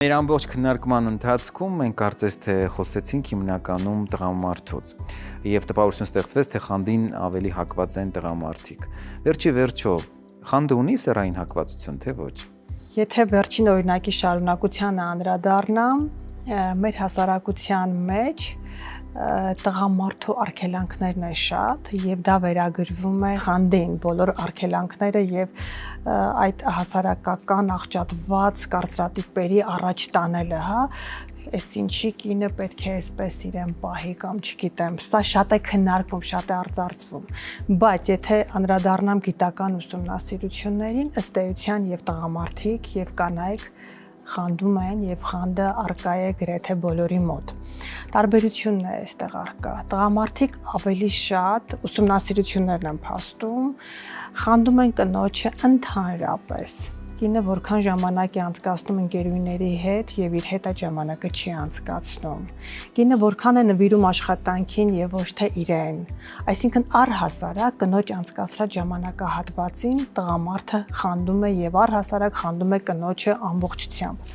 Մեր ամբողջ քննարկման ընթացքում մենք կարծես թե խոսեցինք հիմնականում տղամարդուց եւ տպավորություն ստեղծվեց, թե խանդին ավելի հակված են տղամարդիկ։ Վերջի վերջո, խանդը ունի սեռային հակվածություն, թե ոչ։ Եթե վերջին օրինակի շարունակությանը անդրադառնամ, մեր հասարակության մեջ տղամարդու արգելանքներն է շատ եւ դա վերագրվում է խանդին, բոլոր արգելանքները եւ այդ հասարակական աղճատված կարծրատիպերի առաջ տանելը, այս ինչի կինը պետք է այսպես իրեն պահի կամ չգիտեմ, սա շատ է քննարկվում, շատ է արծարծվում, բայց եթե անդրադառնամ գիտական ուսումնասիրություններին, ըստ էության եւ տղամարդիկ եւ կանայք խանդում են եւ խանդը առկա է գրեթե բոլորի մոտ։ Տարբերությունն է այստեղ առկա։ Տղամարդիկ ավելի շատ ուսումնասիրություններն են փաստում, խանդում են կնոջը ընդհանրապես։ Կինը որքան ժամանակ է անցկացնում ընկերուհիների հետ եւ իր հետ այդ ժամանակը չի անցկացնում։ Կինը որքան է նվիրում աշխատանքին եւ ոչ թե իրեն։ Այսինքն առհասարակ կնոջ անցկացրած ժամանակահատվածին տղամարդը խանդում է եւ առհասարակ խանդում է կնոջը ամբողջությամբ։